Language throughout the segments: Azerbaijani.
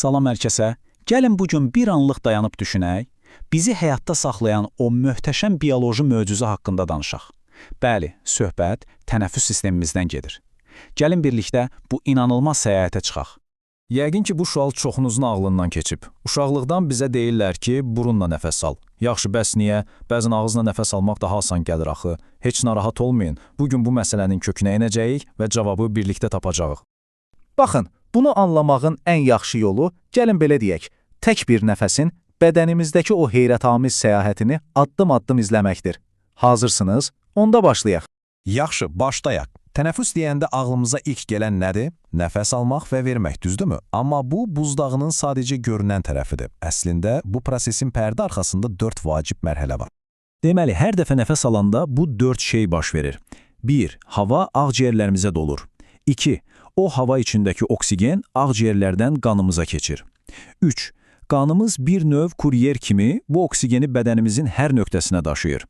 Salam hər kəsə. Gəlin bu gün bir anlıq dayanıb düşünək, bizi həyatda saxlayan o möhtəşəm bioloji möcüzə haqqında danışaq. Bəli, söhbət tənəffüs sistemimizdən gedir. Gəlin birlikdə bu inanılmaz səyahətə çıxaq. Yəqin ki, bu sual çoxunuzun ağlından keçib. Uşaqlıqdan bizə deyirlər ki, burunla nəfəs al. Yaxşı, bəs niyə? Bəzən ağızla nəfəs almaq daha asan gəlir axı. Heç narahat olmayın. Bugün bu məsələnin kökünə enəcəyik və cavabı birlikdə tapacağıq. Baxın, bunu anlamağın ən yaxşı yolu, gəlin belə deyək, tək bir nəfəsin bədənimizdəki o heyrətamiz səyahətini addım-addım izləməkdir. Hazırsınız? Onda başlayaq. Yaxşı, başlayaq. Tənəffüs deyəndə ağlımıza ilk gələn nədir? Nəfəs almaq və vermək, düzdürmü? Amma bu, buzdağının sadəcə görünən tərəfidir. Əslində, bu prosesin pərdə arxasında 4 vacib mərhələ var. Deməli, hər dəfə nəfəs alanda bu 4 şey baş verir. 1. Hava ağciyərlərimizə dolur. 2. O hava içindəki oksigen ağciyərlərdən qanımıza keçir. 3. Qanımız bir növ kuryer kimi bu oksigeni bədənimizin hər nöqtəsinə daşıyır.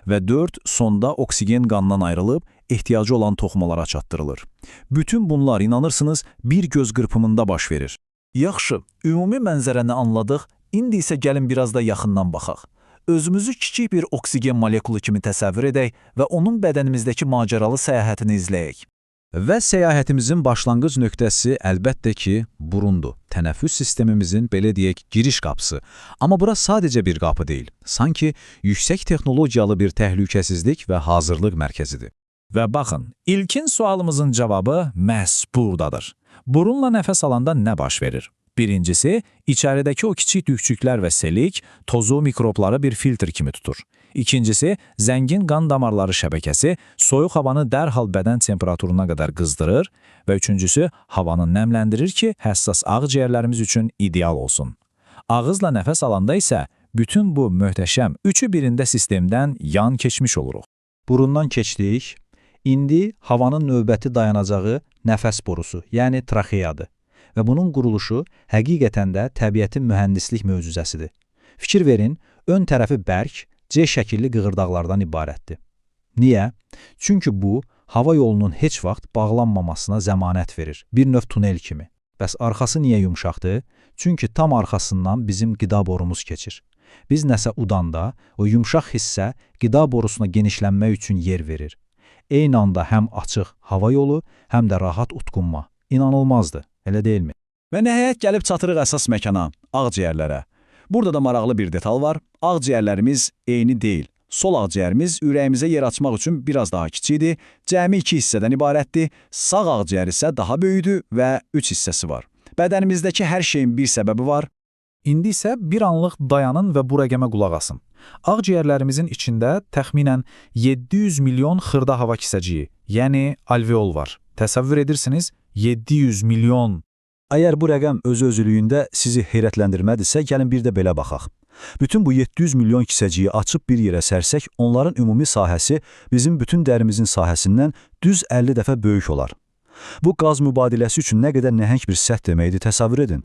Və 4. Sonda oksigen qandan ayrılıb ehtiyacı olan toxumalara çatdırılır. Bütün bunlar, inanırsınız, bir göz qırpımında baş verir. Yaxşı, ümumi mənzərəni anladıq, indi isə gəlin biraz da yaxından baxaq. Özümüzü kiçik bir oksigen molekulu kimi təsəvvür edək və onun bədənimizdəki macəralı səyahətini izləyək. Və səyahətimizin başlanğıc nöqtəsi əlbəttə ki, burundur. Tənəffüs sistemimizin, belə deyək, giriş qapısı. Amma bura sadəcə bir qapı deyil. Sanki yüksək texnologiyalı bir təhlükəsizlik və hazırlıq mərkəzidir. Və baxın, ilkin sualımızın cavabı məhz buradadır. Burunla nəfəs alanda nə baş verir? Birincisi, içəridəki o kiçik düyçüklər və selik tozu, mikrobları bir filtr kimi tutur. İkincisi, zəngin qan damarları şəbəkəsi soyuq havanı dərhal bədən temperaturuna qədər qızdırır və üçüncüsü, havanı nəmləndirir ki, həssas ağciyərlərimiz üçün ideal olsun. Ağızla nəfəs alanda isə bütün bu möhtəşəm üçü birində sistemdən yan keçmiş oluruq. Burundan keçdik. İndi havanın növbəti dayanacağı nəfəs borusu, yəni traxeyadır. Və bunun quruluşu həqiqətən də təbiətin mühəndislik möcüzəsidir. Fikir verin, ön tərəfi bərk, C şəkilli qığırdaqlardan ibarətdir. Niyə? Çünki bu, hava yolunun heç vaxt bağlanmamasına zəmanət verir, bir növ tunel kimi. Bəs arxası niyə yumşaqdır? Çünki tam arxasından bizim qida borumuz keçir. Biz nəsə udanda, o yumşaq hissə qida borusuna genişlənmək üçün yer verir. Eyni anda həm açıq hava yolu, həm də rahat utqunma. İnanılmazdır, elə deyilmi? Və nəhayət gəlib çatırıq əsas məkana, ağciyərlərə. Burada da maraqlı bir detal var. Ağciyərlərimiz eyni deyil. Sol ağciyərimiz ürəyimizə yer açmaq üçün biraz daha kiçikdir, cəmi 2 hissədən ibarətdir, sağ ağciyər isə daha böyükdür və 3 hissəsi var. Bədənimizdəki hər şeyin bir səbəbi var. İndi isə bir anlıq dayanın və bu rəqəmə qulaq asın. Ağciyərlərimizin içində təxminən 700 milyon xırda hava kisəciyi, yəni alveol var. Təsəvvür edirsiniz, 700 milyon. Əgər bu rəqəm özü-özlüyündə sizi heyrətləndirmədirsə, gəlin bir də belə baxaq. Bütün bu 700 milyon kisəciyi açıb bir yerə sərsək, onların ümumi sahəsi bizim bütün dərimizin sahəsindən düz 50 dəfə böyük olar. Bu qaz mübadiləsi üçün nə qədər nəhəng bir səth deməkdir, təsəvvür edin.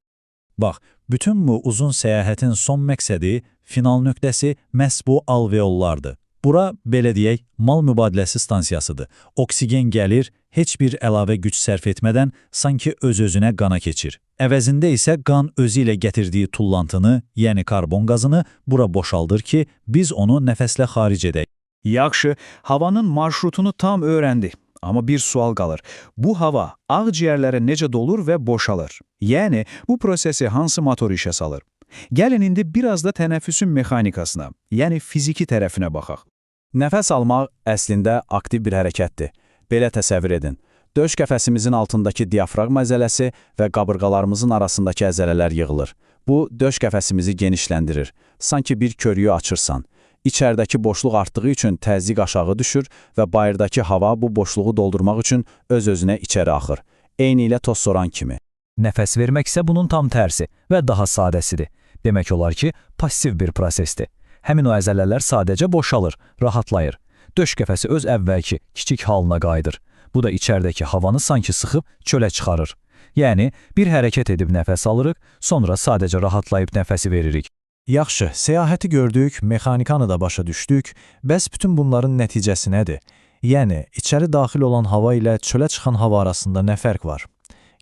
Bax, bütün bu uzun səyahətin son məqsədi, final nöqtəsi məhz bu alveollardır. Bura, belə deyək, mal mübadiləsi stansiyasıdır. Oksigen gəlir, heç bir əlavə güc sərf etmədən sanki öz-özünə qana keçir. Əvəzində isə qan özü ilə gətirdiyi tullantını, yəni karbon qazını bura boşaldır ki, biz onu nəfəslə xaric edək. Yaxşı, havanın marşrutunu tam öyrəndik. Amma bir sual qalır. Bu hava ağciyərlərə necə dolur və boşalır? Yəni, bu prosesi hansı motor işə salır? Gəlin indi biraz da tənəffüsün mexanikasına, yəni fiziki tərəfinə baxaq. Nəfəs almaq əslində aktiv bir hərəkətdir. Belə təsəvvür edin. Döş qəfəsimizin altındakı diafraqma əzələsi və qabırğalarımızın arasındakı əzələlər yığılır. Bu, döş qəfəsimizi genişləndirir. Sanki bir körüyü açırsan. İçərdəki boşluq artdığı üçün təzyiq aşağı düşür və bayırdakı hava bu boşluğu doldurmaq üçün öz-özünə içəri axır. Eyni ilə toz soran kimi. Nəfəs vermək isə bunun tam tərsi və daha sadəsidir. Demək olar ki, passiv bir prosesdir. Həmin o əzələlər sadəcə boşalır, rahatlayır. Döş qəfəsi öz əvvəlki, kiçik halına qayıdır. Bu da içərdəki havanı sanki sıxıb çölə çıxarır. Yəni, bir hərəkət edib nəfəs alırıq, sonra sadəcə rahatlayıb nəfəsi veririk. Yaxşı, səyahəti gördük, mexanikanı da başa düşdük, bəs bütün bunların nəticəsi nədir? Yəni, içəri daxil olan hava ilə çölə çıxan hava arasında nə fərq var?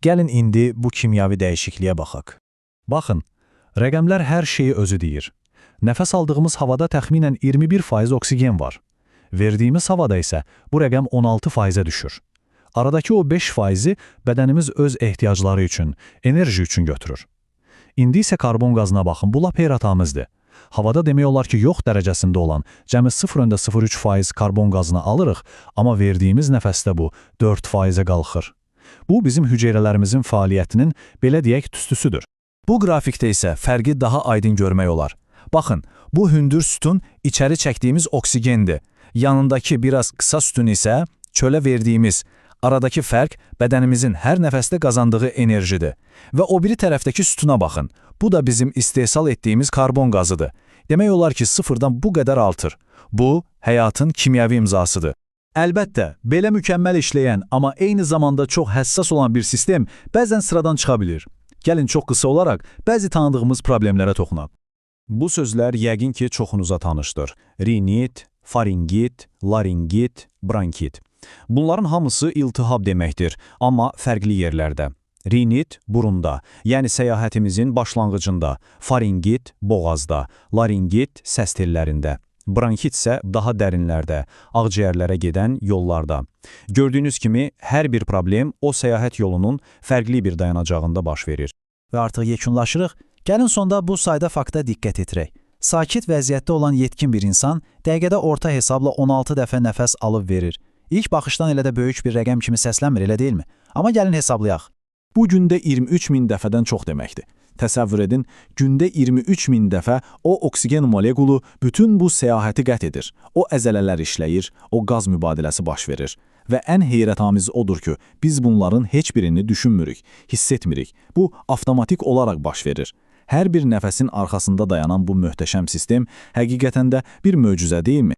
Gəlin indi bu kimyavi dəyişikliyə baxaq. Baxın, rəqəmlər hər şeyi özü deyir. Nəfəs aldığımız havada təxminən 21% oksigen var. Verdiyimiz havada isə bu rəqəm 16%-ə düşür. Aradakı o 5%-i bədənimiz öz ehtiyacları üçün, enerji üçün götürür. İndi isə karbon qazına baxın, bu lap heyratamizdir. Havada demək olar ki, yox dərəcəsində olan cəmi 0,03% karbon qazını alırıq, amma verdiyimiz nəfəsdə bu 4%-ə qalxır. Bu, bizim hüceyrələrimizin fəaliyyətinin, belə deyək, tüstüsüdür. Bu qrafikdə isə fərqi daha aydın görmək olar. Baxın, bu hündür sütun içəri çəkdiyimiz oksigendir. Yanındakı biraz qısa sütun isə çölə verdiyimiz, aradakı fərq bədənimizin hər nəfəsdə qazandığı enerjidir. Və o biri tərəfdəki sütuna baxın. Bu da bizim istehsal etdiyimiz karbon qazıdır. Demək olar ki, sıfırdan bu qədər artır. Bu, həyatın kimyəvi imzasıdır. Əlbəttə, belə mükəmməl işləyən, amma eyni zamanda çox həssas olan bir sistem bəzən sıradan çıxa bilir. Gəlin çox qısa olaraq bəzi tanıdığımız problemlərə toxunaq. Bu sözlər yəqin ki, çoxunuza tanışdır. Rinit, faringit, laringit, bronkit. Bunların hamısı iltihab deməkdir, amma fərqli yerlərdə. Rinit burunda, yəni səyahətimizin başlanğıcında, faringit boğazda, laringit səs tellərində. Bronkit isə daha dərinlərdə, ağciyərlərə gedən yollarda. Gördüyünüz kimi, hər bir problem o səyahət yolunun fərqli bir dayanacağında baş verir. Və artıq yekunlaşırıq. Gəlin sonda bu sayda fakta diqqət etirək. Sakit vəziyyətdə olan yetkin bir insan dəqiqədə orta hesabla 16 dəfə nəfəs alıb verir. İlk baxışdan elə də böyük bir rəqəm kimi səslənmir, elə deyilmi? Amma gəlin hesablayaq. Bu gündə 23 min dəfədən çox deməkdir. Təsəvvür edin, gündə 23 min dəfə o oksigen molekulu bütün bu səyahəti qət edir. O əzələlər işləyir, o qaz mübadiləsi baş verir. Və ən heyrətamiz odur ki, biz bunların heç birini düşünmürük, hiss etmirik. Bu, avtomatik olaraq baş verir. Hər bir nəfəsin arxasında dayanan bu möhtəşəm sistem həqiqətən də bir möcüzə deyilmi?